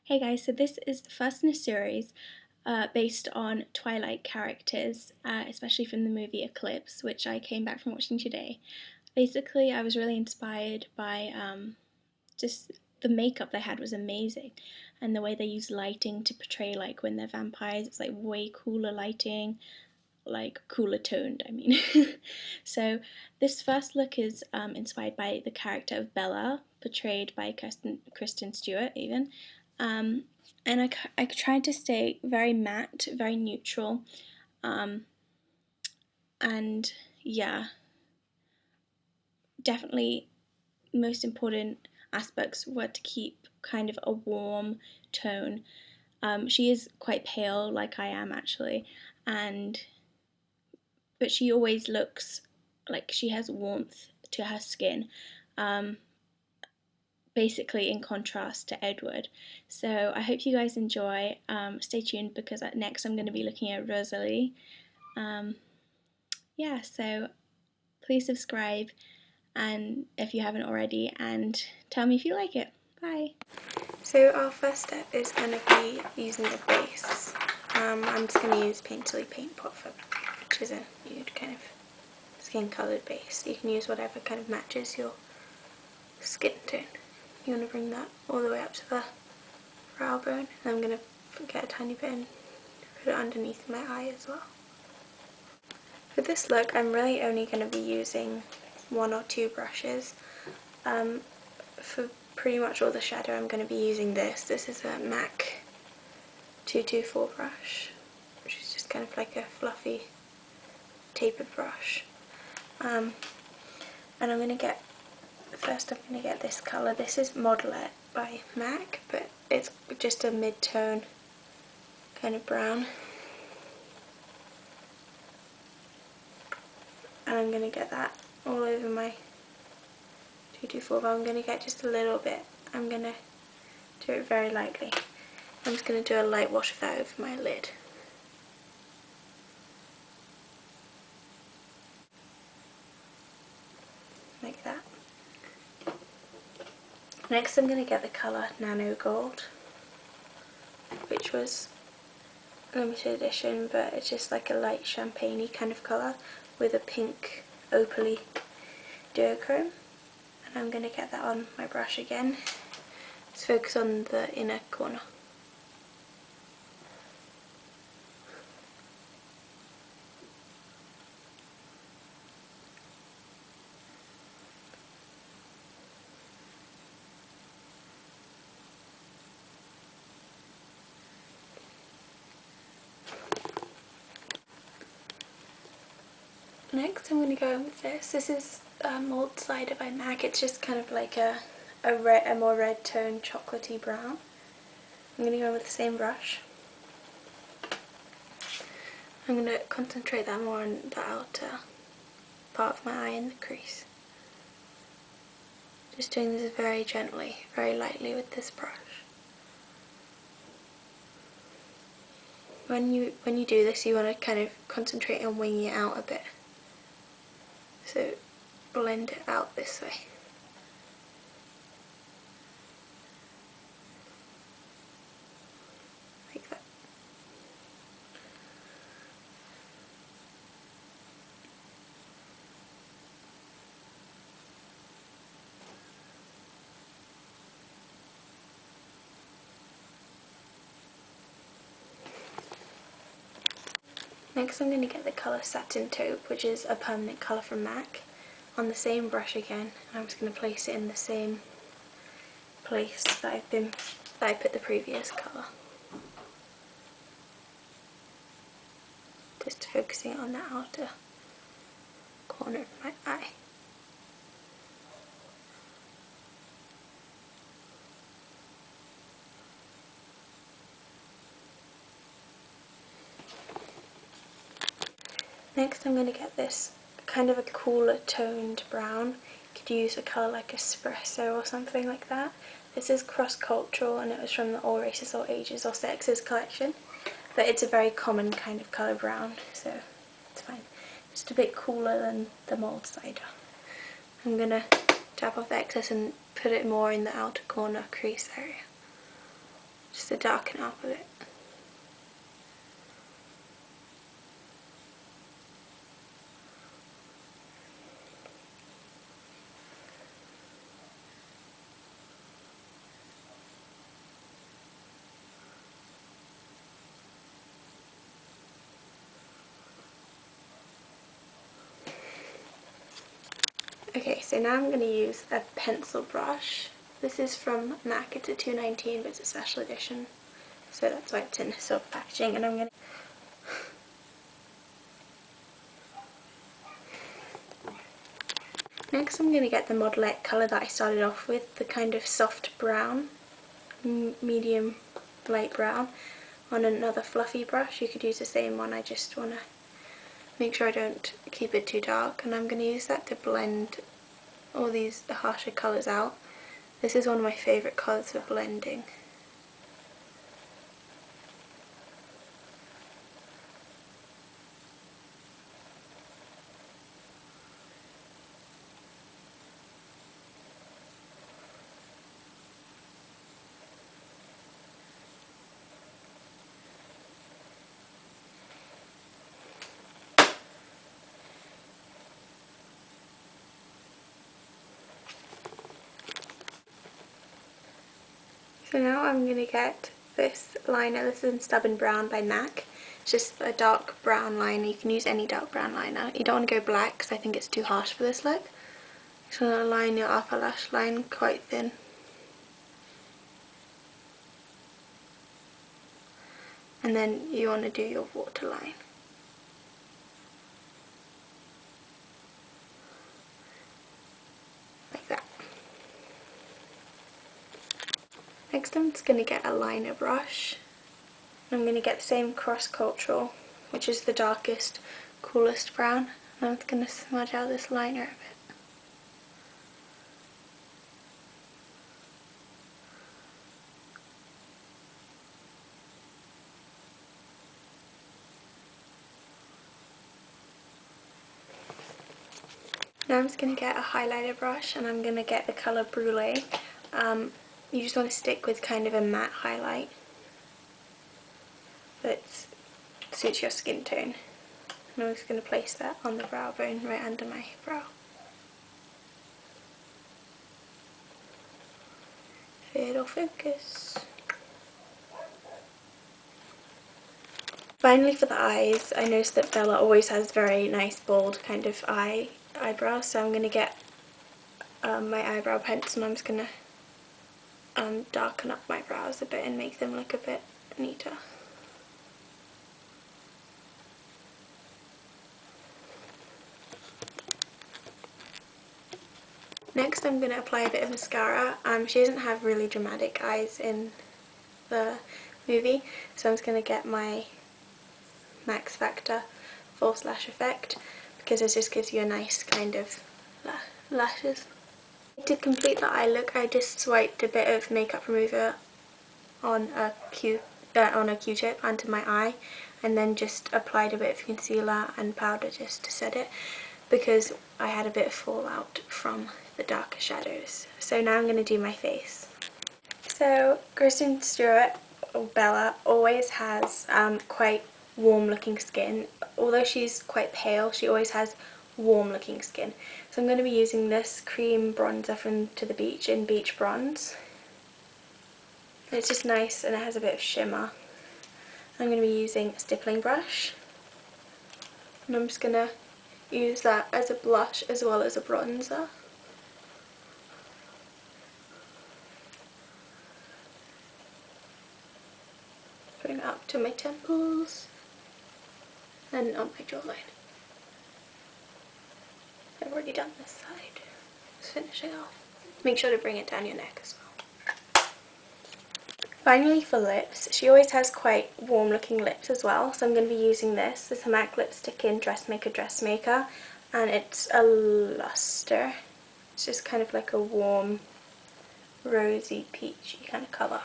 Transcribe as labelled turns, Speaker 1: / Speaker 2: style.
Speaker 1: Hey guys, so this is the first in a series based on Twilight characters, especially from the movie Eclipse, which I came back from watching today. Basically, I was really inspired by just the makeup they had was amazing, and the way they use lighting to portray like when they're vampires. It's like way cooler lighting, like cooler toned, I mean. So this first look is inspired by the character of Bella, portrayed by Kristen Stewart even. Um, and I tried to stay very matte, very neutral, and yeah, definitely most important aspects were to keep kind of a warm tone. She is quite pale, like I am actually, but she always looks like she has warmth to her skin. Um, Basically in contrast to Edward. So I hope you guys enjoy. Stay tuned because next I'm going to be looking at Rosalie. Yeah, so please subscribe and if you haven't already, and tell me if you like it. Bye.
Speaker 2: So our first step is going to be using the base. I'm just going to use Painterly Paint Pot, which is a nude kind of skin coloured base. You can use whatever kind of matches your skin tone. You want to bring that all the way up to the brow bone, and I'm going to get a tiny bit and put it underneath my eye as well. For this look, I'm really only going to be using one or two brushes. For pretty much all the shadow I'm going to be using this. This is a MAC 224 brush, which is just kind of like a fluffy tapered brush. And I'm going to get, first I'm going to get this colour. This is Modelette by MAC, but it's just a mid-tone kind of brown. And I'm going to get that all over my 224, but I'm going to get just a little bit. I'm going to do it very lightly. I'm just going to do a light wash of that over my lid. Like that. Next I'm going to get the colour Nano Gold, which was limited edition, but it's just like a light champagne-y kind of colour with a pink opaly duochrome. And I'm going to get that on my brush again. Let's focus on the inner corner. Next I'm going to go in with this. This is Mold Slider by MAC. It's just kind of like a more red toned chocolatey brown. I'm going to go with the same brush. I'm going to concentrate that more on the outer part of my eye in the crease. Just doing this very gently, very lightly with this brush. When you do this, you want to kind of concentrate on winging it out a bit. So blend it out this way. Like that. Next I'm going to get the colour Satin Taupe, which is a permanent colour from MAC, on the same brush again. I'm just going to place it in the same place that I put the previous colour. Just focusing on the outer corner of my eye. Next I'm going to get this kind of a cooler toned brown. You could use a colour like espresso or something like that. This is cross-cultural and it was from the All Races, All Ages, All Sexes collection. But it's a very common kind of colour brown, so it's fine. Just a bit cooler than the Mold Slider. I'm going to tap off the excess and put it more in the outer corner crease area. just to darken up a bit. Okay, so now I'm going to use a pencil brush. This is from MAC, it's a 219 but it's a special edition, so that's why it's in silver packaging. And I'm going to next I'm going to get the modelette colour that I started off with, the kind of soft brown, medium light brown, on another fluffy brush. You could use the same one, I just want to make sure I don't keep it too dark, and I'm going to use that to blend all these harsher colours out. This is one of my favourite colours for blending. So now I'm going to get this liner. This is in Stubborn Brown by MAC. It's just a dark brown liner. You can use any dark brown liner. You don't want to go black because I think it's too harsh for this look. Just want to line your upper lash line quite thin. And then you want to do your waterline. Like that. Next I'm just going to get a liner brush. I'm going to get the same Cross Cultural, which is the darkest, coolest brown. And I'm just going to smudge out this liner a bit. Now I'm just going to get a highlighter brush and I'm going to get the colour Brulee. You just want to stick with kind of a matte highlight that suits your skin tone. And I'm just going to place that on the brow bone right under my brow. It'll focus. Finally for the eyes, I noticed that Bella always has very nice bold kind of eyebrows, so I'm going to get my eyebrow pencil and I'm just going to darken up my brows a bit and make them look a bit neater. Next I'm going to apply a bit of mascara. She doesn't have really dramatic eyes in the movie, so I'm just going to get my Max Factor False Lash Effect because it just gives you a nice kind of lashes. To complete the eye look, I just swiped a bit of makeup remover on a Q-tip onto my eye and then just applied a bit of concealer and powder just to set it because I had a bit of fallout from the darker shadows. So now I'm going to do my face. So Kristen Stewart, or Bella, always has quite warm looking skin. Although she's quite pale, she always has warm looking skin. So I'm going to be using this cream bronzer from To The Beach in Beach Bronze. It's just nice and it has a bit of shimmer. I'm going to be using a stippling brush and I'm just going to use that as a blush as well as a bronzer. Bring it up to my temples and on my jawline. I've already done this side. Just finishing off. Make sure to bring it down your neck as well. Finally for lips, she always has quite warm looking lips as well, so I'm going to be using this. This is a MAC lipstick in Dressmaker, and it's a luster. It's just kind of like a warm, rosy, peachy kind of colour.